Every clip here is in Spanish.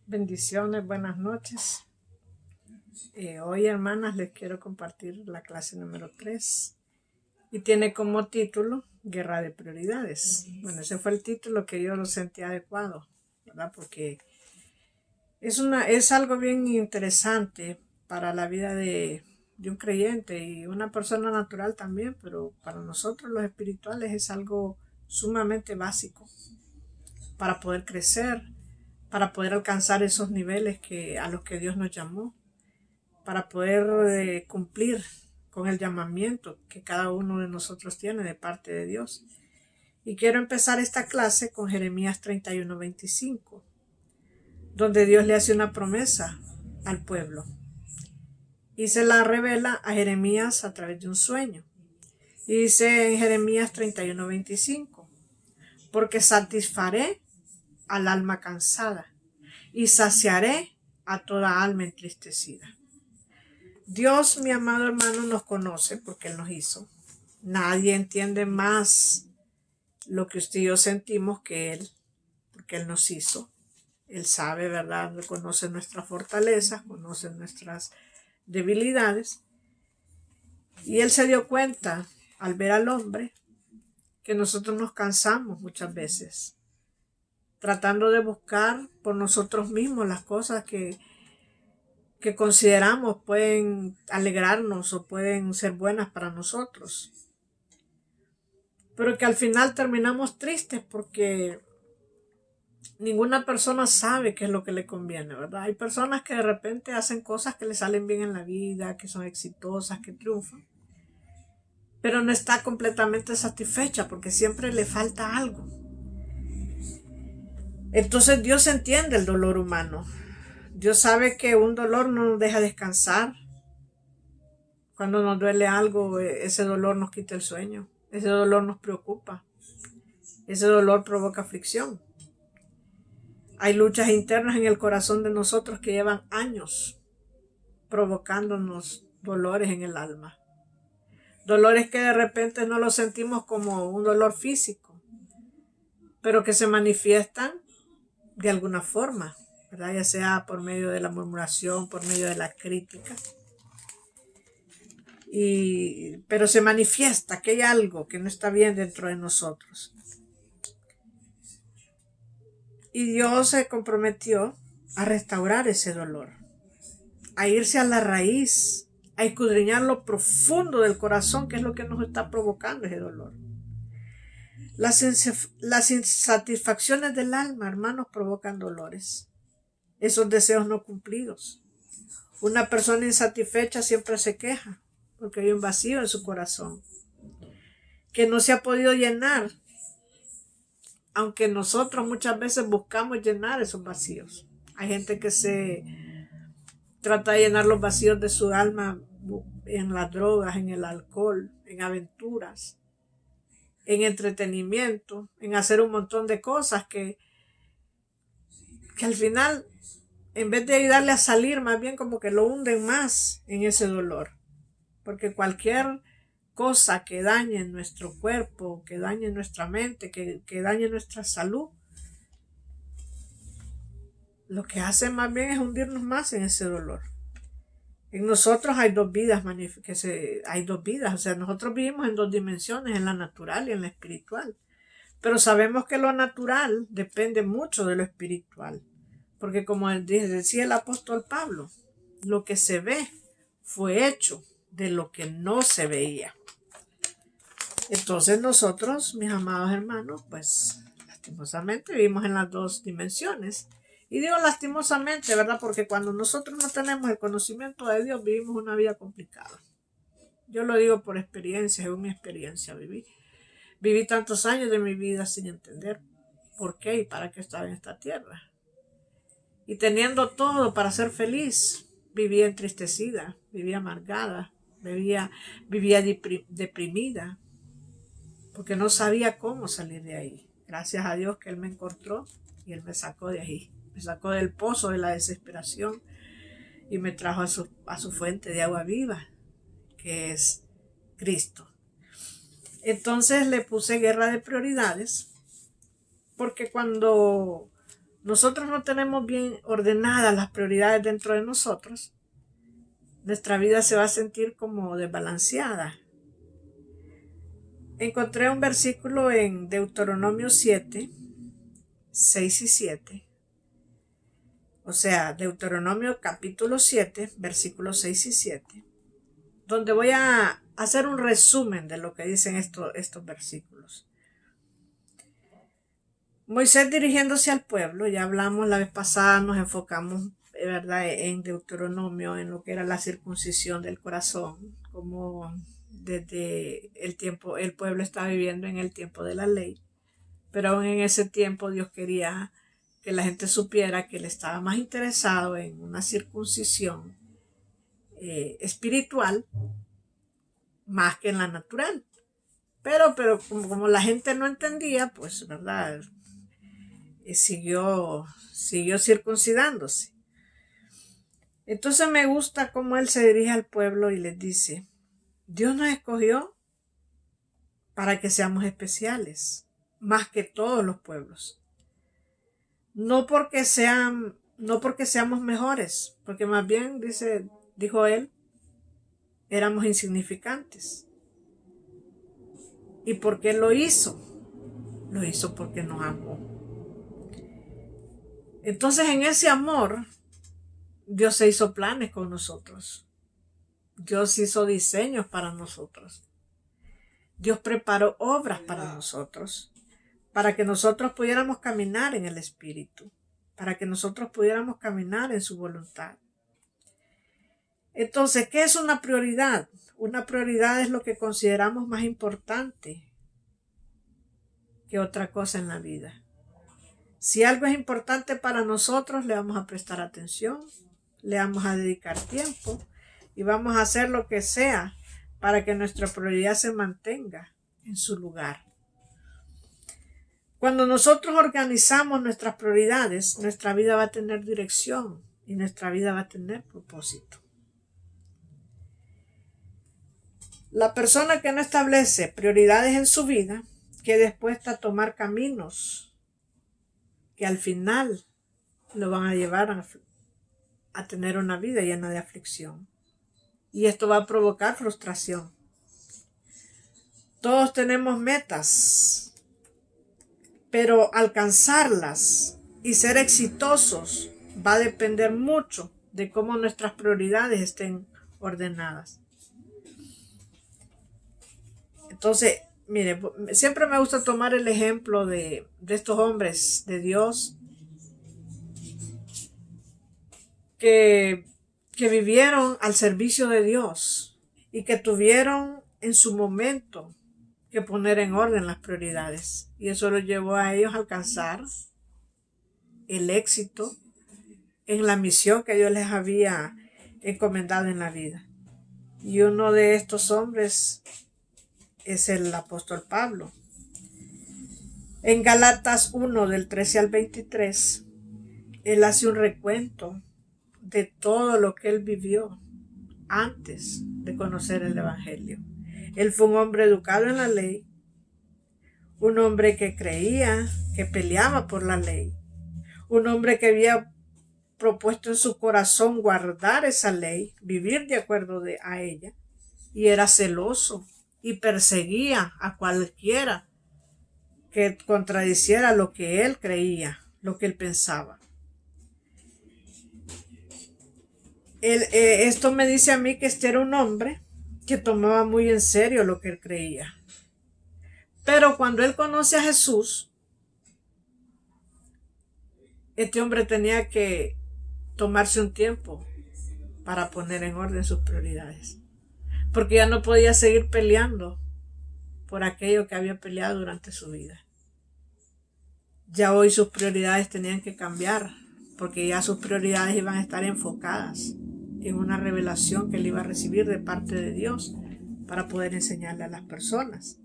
Bendiciones, buenas noches. Hoy, hermanas, les quiero compartir la clase número 3 y tiene como título Guerra de Prioridades. Bueno, ese fue el título que yo lo sentí adecuado, ¿verdad? Porque es algo bien interesante para la vida de un creyente y una persona natural también, pero para nosotros los espirituales es algo sumamente básico para poder crecer, para poder alcanzar esos niveles a los que Dios nos llamó, para poder cumplir con el llamamiento que cada uno de nosotros tiene de parte de Dios. Y quiero empezar esta clase con Jeremías 31:25, donde Dios le hace una promesa al pueblo y se la revela a Jeremías a través de un sueño. Y dice en Jeremías 31:25, porque satisfaré al alma cansada y saciaré a toda alma entristecida. Dios, mi amado hermano, nos conoce porque Él nos hizo. Nadie entiende más lo que usted y yo sentimos que Él, porque Él nos hizo. Él sabe, ¿verdad? Conoce nuestras fortalezas, conoce nuestras debilidades. Y Él se dio cuenta al ver al hombre que nosotros nos cansamos muchas veces, tratando de buscar por nosotros mismos las cosas que consideramos pueden alegrarnos o pueden ser buenas para nosotros, pero que al final terminamos tristes porque ninguna persona sabe qué es lo que le conviene, ¿verdad? Hay personas que de repente hacen cosas que le salen bien en la vida, que son exitosas, que triunfan, pero no está completamente satisfecha porque siempre le falta algo. Entonces Dios entiende el dolor humano. Dios sabe que un dolor no nos deja descansar. Cuando nos duele algo, ese dolor nos quita el sueño. Ese dolor nos preocupa. Ese dolor provoca aflicción. Hay luchas internas en el corazón de nosotros que llevan años provocándonos dolores en el alma. Dolores que de repente no los sentimos como un dolor físico, pero que se manifiestan de alguna forma, ¿verdad? Ya sea por medio de la murmuración, por medio de la crítica. Pero se manifiesta que hay algo que no está bien dentro de nosotros. Y Dios se comprometió a restaurar ese dolor, a irse a la raíz, a escudriñar lo profundo del corazón, que es lo que nos está provocando ese dolor. Las insatisfacciones del alma, hermanos, provocan dolores. Esos deseos no cumplidos. Una persona insatisfecha siempre se queja porque hay un vacío en su corazón que no se ha podido llenar, aunque nosotros muchas veces buscamos llenar esos vacíos. Hay gente que se trata de llenar los vacíos de su alma en las drogas, en el alcohol, en aventuras, en entretenimiento, en hacer un montón de cosas que al final, en vez de ayudarle a salir, más bien como que lo hunden más en ese dolor. Porque cualquier cosa que dañe nuestro cuerpo, que dañe nuestra mente, que dañe nuestra salud, lo que hace más bien es hundirnos más en ese dolor. En nosotros hay dos vidas, o sea, nosotros vivimos en dos dimensiones, en la natural y en la espiritual. Pero sabemos que lo natural depende mucho de lo espiritual. Porque como decía el apóstol Pablo, lo que se ve fue hecho de lo que no se veía. Entonces nosotros, mis amados hermanos, pues lastimosamente vivimos en las dos dimensiones. Y digo lastimosamente, ¿verdad? Porque cuando nosotros no tenemos el conocimiento de Dios, vivimos una vida complicada. Yo lo digo por experiencia, según mi experiencia Viví tantos años de mi vida sin entender por qué y para qué estaba en esta tierra. Y teniendo todo para ser feliz, vivía entristecida, vivía amargada, vivía deprimida, porque no sabía cómo salir de ahí. Gracias a Dios que Él me encontró y Él me sacó de ahí. Me sacó del pozo de la desesperación y me trajo a su fuente de agua viva, que es Cristo. Entonces le puse guerra de prioridades, porque cuando nosotros no tenemos bien ordenadas las prioridades dentro de nosotros, nuestra vida se va a sentir como desbalanceada. Encontré un versículo en Deuteronomio 7, 6 y 7. O sea, Deuteronomio capítulo 7, versículos 6 y 7, donde voy a hacer un resumen de lo que dicen estos versículos. Moisés dirigiéndose al pueblo, ya hablamos la vez pasada, nos enfocamos, ¿verdad?, en Deuteronomio, en lo que era la circuncisión del corazón, como desde el tiempo, el pueblo estaba viviendo en el tiempo de la ley, pero aún en ese tiempo Dios quería que la gente supiera que él estaba más interesado en una circuncisión espiritual más que en la natural. Pero como la gente no entendía, pues, ¿verdad?, siguió circuncidándose. Entonces me gusta cómo él se dirige al pueblo y les dice: Dios nos escogió para que seamos especiales, más que todos los pueblos. No porque seamos mejores, porque más bien, dijo él, éramos insignificantes. ¿Y por qué lo hizo? Lo hizo porque nos amó. Entonces, en ese amor, Dios se hizo planes con nosotros. Dios hizo diseños para nosotros. Dios preparó obras para nosotros, para que nosotros pudiéramos caminar en el Espíritu, para que nosotros pudiéramos caminar en su voluntad. Entonces, ¿qué es una prioridad? Una prioridad es lo que consideramos más importante que otra cosa en la vida. Si algo es importante para nosotros, le vamos a prestar atención, le vamos a dedicar tiempo y vamos a hacer lo que sea para que nuestra prioridad se mantenga en su lugar. Cuando nosotros organizamos nuestras prioridades, nuestra vida va a tener dirección y nuestra vida va a tener propósito. La persona que no establece prioridades en su vida queda dispuesta a tomar caminos que al final lo van a llevar a tener una vida llena de aflicción. Y esto va a provocar frustración. Todos tenemos metas, pero alcanzarlas y ser exitosos va a depender mucho de cómo nuestras prioridades estén ordenadas. Entonces, mire, siempre me gusta tomar el ejemplo de estos hombres de Dios que vivieron al servicio de Dios y que tuvieron en su momento que poner en orden las prioridades. Y eso los llevó a ellos a alcanzar el éxito en la misión que Dios les había encomendado en la vida. Y uno de estos hombres es el apóstol Pablo. En Gálatas 1, del 13 al 23, él hace un recuento de todo lo que él vivió antes de conocer el Evangelio. Él fue un hombre educado en la ley, un hombre que creía, que peleaba por la ley, un hombre que había propuesto en su corazón guardar esa ley, vivir de acuerdo a ella, y era celoso y perseguía a cualquiera que contradiciera lo que él creía, lo que él pensaba. Esto me dice a mí que este era un hombre que tomaba muy en serio lo que él creía. Pero cuando él conoce a Jesús, este hombre tenía que tomarse un tiempo para poner en orden sus prioridades, porque ya no podía seguir peleando por aquello que había peleado durante su vida. Ya hoy sus prioridades tenían que cambiar, porque ya sus prioridades iban a estar enfocadas en una revelación que él iba a recibir de parte de Dios para poder enseñarle a las personas.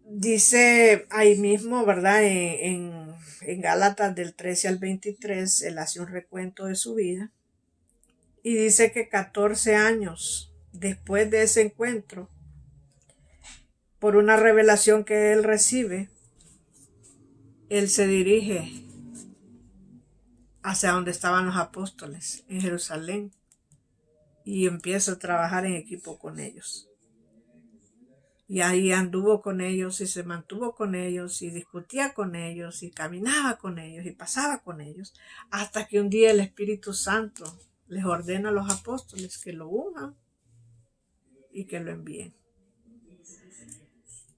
Dice ahí mismo, ¿verdad? En Gálatas del 13 al 23, él hace un recuento de su vida y dice que 14 años después de ese encuentro, por una revelación que él recibe, él se dirige hacia donde estaban los apóstoles, en Jerusalén, y empieza a trabajar en equipo con ellos. Y ahí anduvo con ellos y se mantuvo con ellos y discutía con ellos y caminaba con ellos y pasaba con ellos, hasta que un día el Espíritu Santo les ordena a los apóstoles que lo unjan y que lo envíen.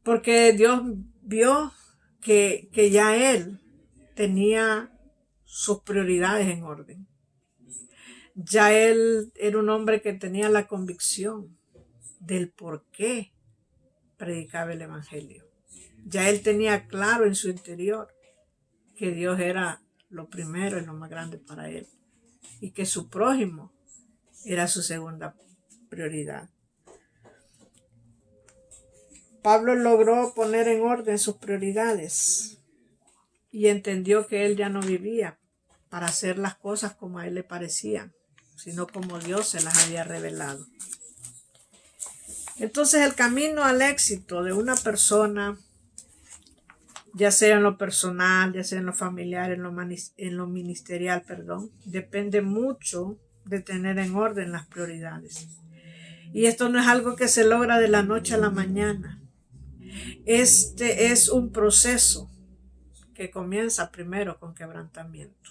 Porque Dios vio que ya él tenía sus prioridades en orden. Ya él era un hombre que tenía la convicción del por qué predicaba el Evangelio. Ya él tenía claro en su interior que Dios era lo primero y lo más grande para él, y que su prójimo era su segunda prioridad. Pablo logró poner en orden sus prioridades y entendió que él ya no vivía para hacer las cosas como a él le parecían, sino como Dios se las había revelado. Entonces el camino al éxito de una persona, ya sea en lo personal, ya sea en lo familiar, en lo ministerial, depende mucho de tener en orden las prioridades. Y esto no es algo que se logra de la noche a la mañana. Este es un proceso que comienza primero con quebrantamiento.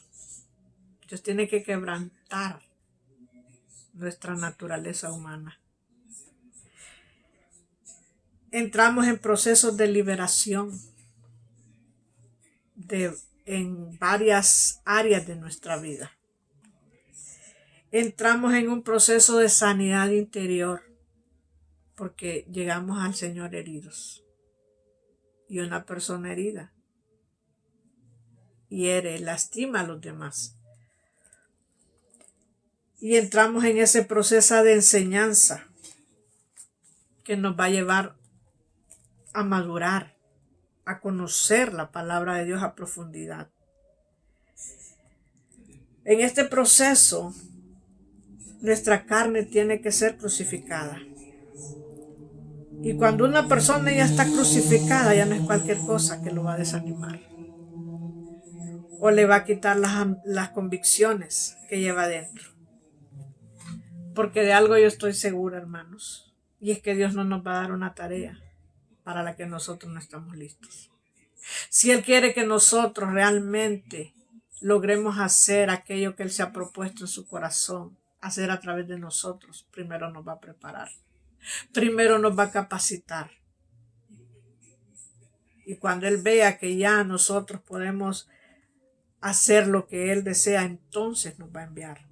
Dios tiene que quebrantar nuestra naturaleza humana. Entramos en procesos de liberación en varias áreas de nuestra vida. Entramos en un proceso de sanidad interior porque llegamos al Señor heridos. Y una persona herida hiere, lastima a los demás. Y entramos en ese proceso de enseñanza que nos va a llevar a madurar, a conocer la palabra de Dios a profundidad. En este proceso, nuestra carne tiene que ser crucificada. Y cuando una persona ya está crucificada, ya no es cualquier cosa que lo va a desanimar o le va a quitar las convicciones que lleva dentro. Porque de algo yo estoy segura, hermanos, y es que Dios no nos va a dar una tarea para la que nosotros no estamos listos. Si Él quiere que nosotros realmente logremos hacer aquello que Él se ha propuesto en su corazón, hacer a través de nosotros, primero nos va a preparar, primero nos va a capacitar. Y cuando Él vea que ya nosotros podemos hacer lo que Él desea, entonces nos va a enviar.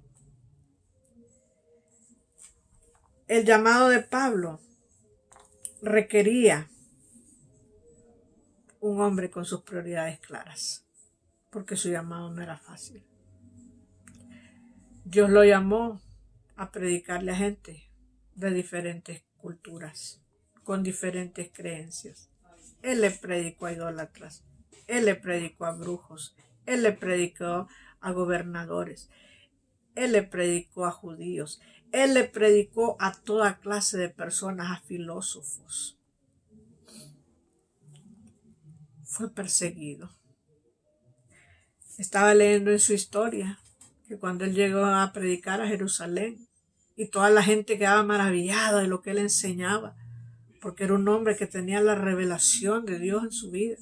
El llamado de Pablo requería un hombre con sus prioridades claras, porque su llamado no era fácil. Dios lo llamó a predicarle a gente de diferentes culturas, con diferentes creencias. Él le predicó a idólatras, Él le predicó a brujos, Él le predicó a gobernadores, Él le predicó a judíos, Él le predicó a toda clase de personas, a filósofos. Fue perseguido. Estaba leyendo en su historia que cuando él llegó a predicar a Jerusalén y toda la gente quedaba maravillada de lo que él enseñaba, porque era un hombre que tenía la revelación de Dios en su vida.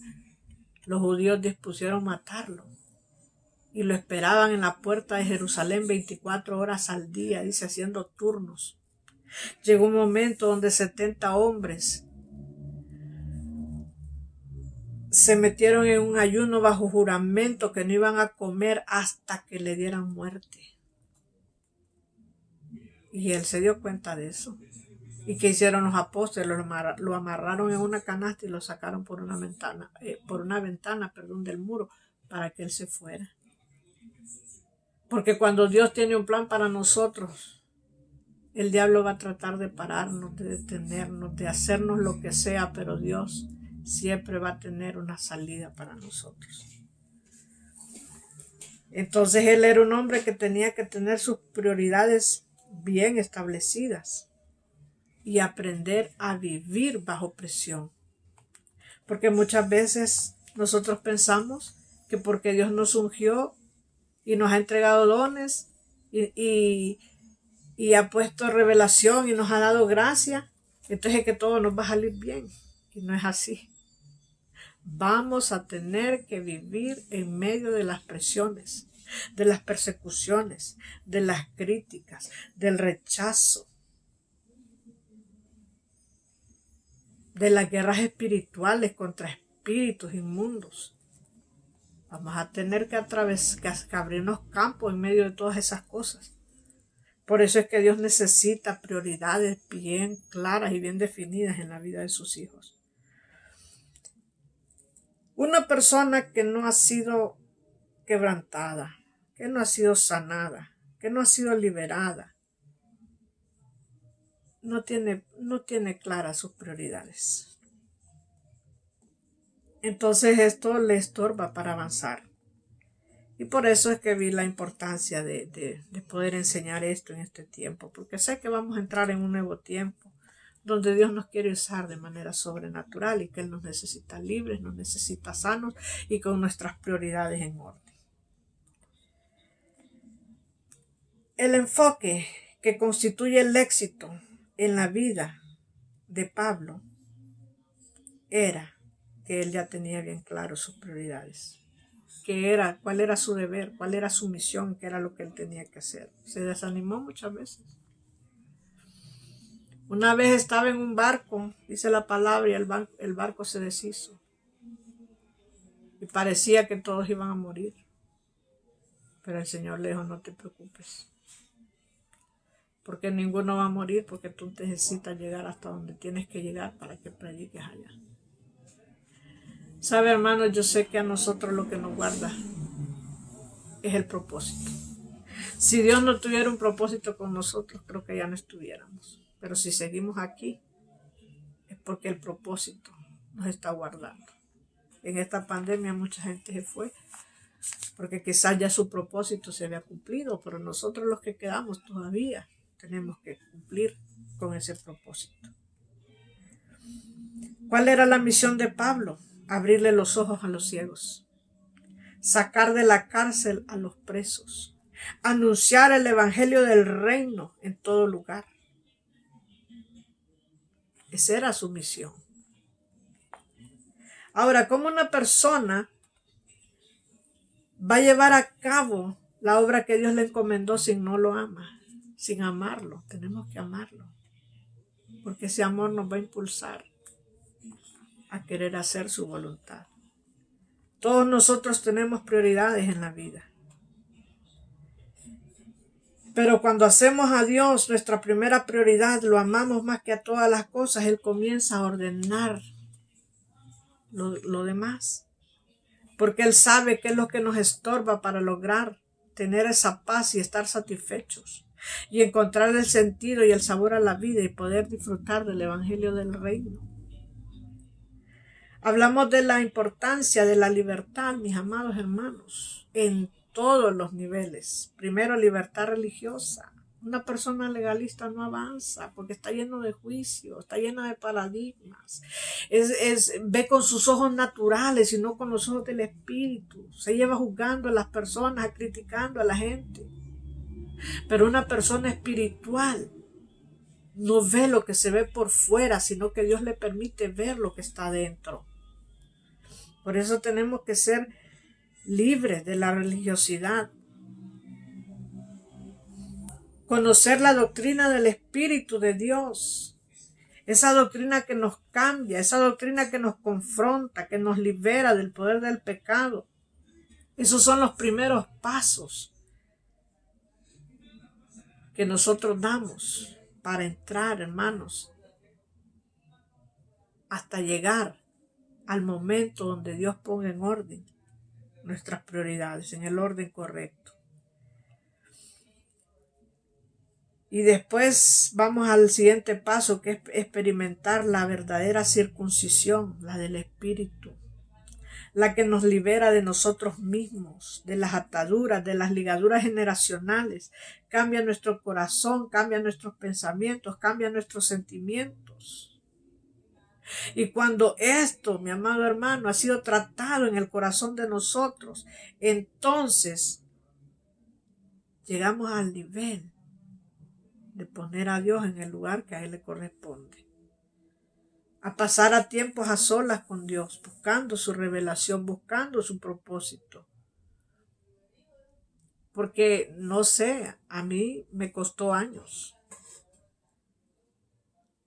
Los judíos dispusieron matarlo y lo esperaban en la puerta de Jerusalén 24 horas al día, dice, haciendo turnos. Llegó un momento donde 70 hombres se metieron en un ayuno bajo juramento que no iban a comer hasta que le dieran muerte. Y él se dio cuenta de eso. ¿Y qué hicieron los apóstoles? Lo amarraron en una canasta y lo sacaron por una ventana del muro para que él se fuera. Porque cuando Dios tiene un plan para nosotros, el diablo va a tratar de pararnos, de detenernos, de hacernos lo que sea, pero Dios siempre va a tener una salida para nosotros. Entonces él era un hombre que tenía que tener sus prioridades bien establecidas y aprender a vivir bajo presión. Porque muchas veces nosotros pensamos que porque Dios nos ungió y nos ha entregado dones y ha puesto revelación y nos ha dado gracia, entonces es que todo nos va a salir bien. Y no es así. Vamos a tener que vivir en medio de las presiones, de las persecuciones, de las críticas, del rechazo, de las guerras espirituales contra espíritus inmundos. Vamos a tener que abrirnos campos en medio de todas esas cosas. Por eso es que Dios necesita prioridades bien claras y bien definidas en la vida de sus hijos. Una persona que no ha sido quebrantada, que no ha sido sanada, que no ha sido liberada, no tiene claras sus prioridades. Entonces esto le estorba para avanzar. Y por eso es que vi la importancia de poder enseñar esto en este tiempo, porque sé que vamos a entrar en un nuevo tiempo donde Dios nos quiere usar de manera sobrenatural y que Él nos necesita libres, nos necesita sanos y con nuestras prioridades en orden. El enfoque que constituye el éxito en la vida de Pablo era que él ya tenía bien claro sus prioridades. Cuál era su deber, cuál era su misión, qué era lo que él tenía que hacer. Se desanimó muchas veces. Una vez estaba en un barco, dice la palabra, y el barco se deshizo. Y parecía que todos iban a morir. Pero el Señor le dijo, no te preocupes. Porque ninguno va a morir, porque tú necesitas llegar hasta donde tienes que llegar para que prediques allá. Sabe, hermanos, yo sé que a nosotros lo que nos guarda es el propósito. Si Dios no tuviera un propósito con nosotros, creo que ya no estuviéramos. Pero si seguimos aquí, es porque el propósito nos está guardando. En esta pandemia mucha gente se fue, porque quizás ya su propósito se había cumplido, pero nosotros los que quedamos todavía tenemos que cumplir con ese propósito. ¿Cuál era la misión de Pablo? Abrirle los ojos a los ciegos, sacar de la cárcel a los presos, anunciar el evangelio del reino en todo lugar. Esa era su misión. Ahora, ¿cómo una persona va a llevar a cabo la obra que Dios le encomendó si no lo ama? Sin amarlo, tenemos que amarlo, porque ese amor nos va a impulsar a querer hacer su voluntad. Todos nosotros tenemos prioridades en la vida. Pero cuando hacemos a Dios nuestra primera prioridad, lo amamos más que a todas las cosas, Él comienza a ordenar lo demás. Porque Él sabe qué es lo que nos estorba para lograr tener esa paz y estar satisfechos. Y encontrar el sentido y el sabor a la vida y poder disfrutar del evangelio del reino. Hablamos de la importancia de la libertad, mis amados hermanos, en todos los niveles. Primero, libertad religiosa. Una persona legalista no avanza porque está lleno de juicios, está llena de paradigmas. Ve con sus ojos naturales y no con los ojos del espíritu. Se lleva juzgando a las personas, criticando a la gente. Pero una persona espiritual no ve lo que se ve por fuera, sino que Dios le permite ver lo que está dentro. Por eso tenemos que ser libres de la religiosidad. Conocer la doctrina del Espíritu de Dios. Esa doctrina que nos cambia, esa doctrina que nos confronta, que nos libera del poder del pecado. Esos son los primeros pasos que nosotros damos para entrar, hermanos, hasta llegar al momento donde Dios ponga en orden nuestras prioridades, en el orden correcto. Y después vamos al siguiente paso, que es experimentar la verdadera circuncisión, la del Espíritu, la que nos libera de nosotros mismos, de las ataduras, de las ligaduras generacionales, cambia nuestro corazón, cambia nuestros pensamientos, cambia nuestros sentimientos. Y cuando esto, mi amado hermano, ha sido tratado en el corazón de nosotros, entonces llegamos al nivel de poner a Dios en el lugar que a Él le corresponde. A pasar a tiempos a solas con Dios, buscando su revelación, buscando su propósito. Porque, no sé, a mí me costó años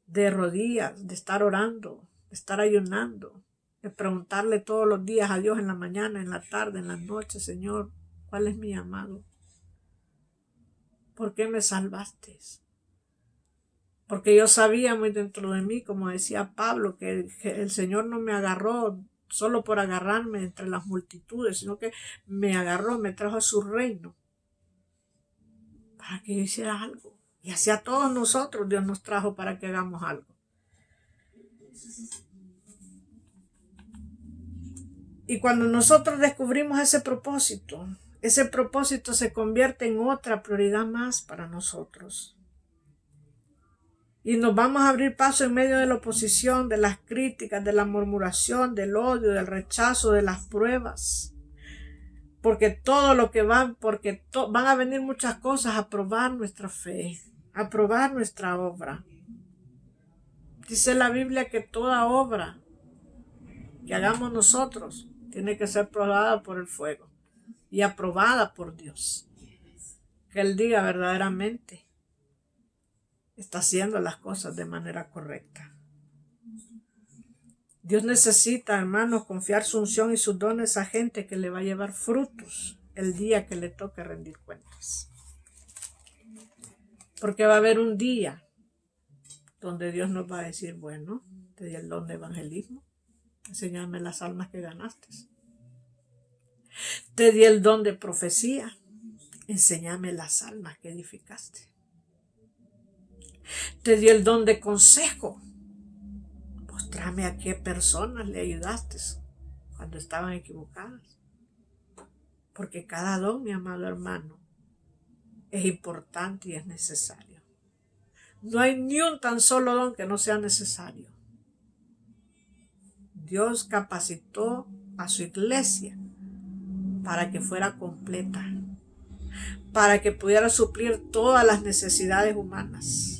de rodillas, de estar orando, de estar ayunando, de preguntarle todos los días a Dios en la mañana, en la tarde, en la noche: Señor, ¿cuál es mi llamado? ¿Por qué me salvaste? Porque yo sabía muy dentro de mí, como decía Pablo, que el Señor no me agarró solo por agarrarme entre las multitudes, sino que me agarró, me trajo a su reino para que yo hiciera algo. Y hacia todos nosotros Dios nos trajo para que hagamos algo. Y cuando nosotros descubrimos ese propósito se convierte en otra prioridad más para nosotros. Y nos vamos a abrir paso en medio de la oposición, de las críticas, de la murmuración, del odio, del rechazo, de las pruebas. Porque todo lo que van a venir muchas cosas a probar nuestra fe, a probar nuestra obra. Dice la Biblia que toda obra que hagamos nosotros tiene que ser probada por el fuego y aprobada por Dios. Que Él diga verdaderamente está haciendo las cosas de manera correcta. Dios necesita, hermanos, confiar su unción y sus dones a gente que le va a llevar frutos el día que le toque rendir cuentas. Porque va a haber un día donde Dios nos va a decir: bueno, te di el don de evangelismo, enséñame las almas que ganaste. Te di el don de profecía, enséñame las almas que edificaste. Te di el don de consejo, mostrame a qué personas le ayudaste cuando estaban equivocadas. Porque cada don, mi amado hermano, es importante y es necesario. No hay ni un tan solo don que no sea necesario. Dios capacitó a su iglesia para que fuera completa, para que pudiera suplir todas las necesidades humanas,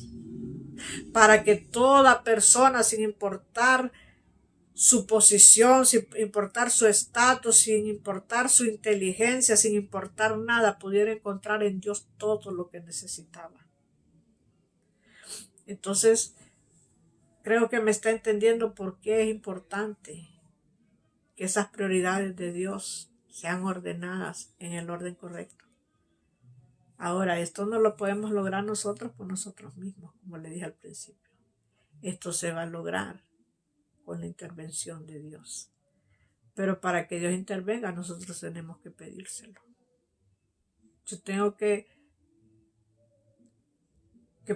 para que toda persona, sin importar su posición, sin importar su estatus, sin importar su inteligencia, sin importar nada, pudiera encontrar en Dios todo lo que necesitaba. Entonces, creo que me está entendiendo por qué es importante que esas prioridades de Dios sean ordenadas en el orden correcto. Ahora, esto no lo podemos lograr nosotros por nosotros mismos, como le dije al principio. Esto se va a lograr con la intervención de Dios. Pero para que Dios intervenga, nosotros tenemos que pedírselo. Yo tengo que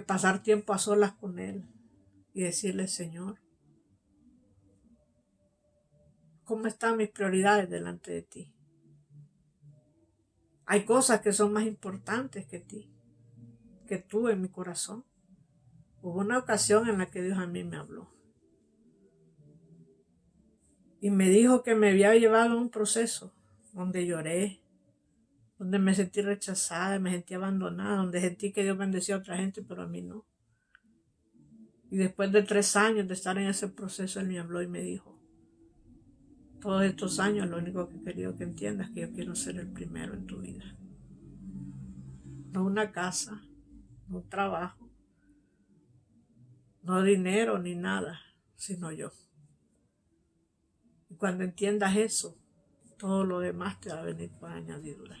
pasar tiempo a solas con Él y decirle: Señor, ¿cómo están mis prioridades delante de ti? Hay cosas que son más importantes que ti, que tú en mi corazón. Hubo una ocasión en la que Dios a mí me habló y me dijo que me había llevado a un proceso donde lloré, donde me sentí rechazada, me sentí abandonada, donde sentí que Dios bendecía a otra gente, pero a mí no. Y después de 3 años de estar en ese proceso, Él me habló y me dijo: todos estos años lo único que he querido que entiendas es que yo quiero ser el primero en tu vida. No una casa, no un trabajo, no dinero ni nada, sino yo. Y cuando entiendas eso, todo lo demás te va a venir por añadidura.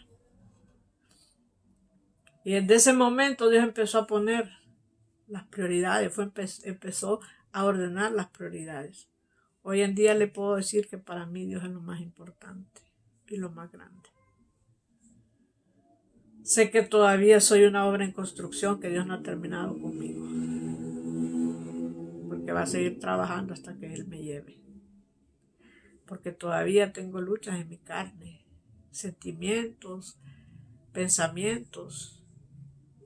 Y desde ese momento Dios empezó a poner las prioridades, empezó a ordenar las prioridades. Hoy en día le puedo decir que para mí Dios es lo más importante y lo más grande. Sé que todavía soy una obra en construcción, que Dios no ha terminado conmigo, porque va a seguir trabajando hasta que Él me lleve. Porque todavía tengo luchas en mi carne, sentimientos, pensamientos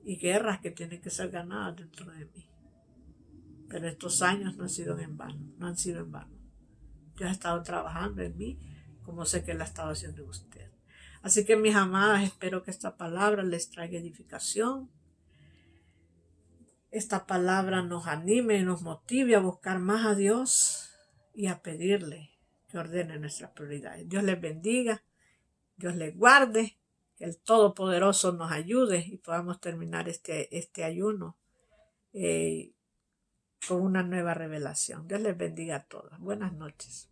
y guerras que tienen que ser ganadas dentro de mí. Pero estos años no han sido en vano, no han sido en vano. Dios ha estado trabajando en mí, como sé que Él ha estado haciendo en usted. Así que, mis amadas, espero que esta palabra les traiga edificación. Esta palabra nos anime y nos motive a buscar más a Dios y a pedirle que ordene nuestras prioridades. Dios les bendiga, Dios les guarde, que el Todopoderoso nos ayude y podamos terminar este ayuno con una nueva revelación. Dios les bendiga a todos. Buenas noches.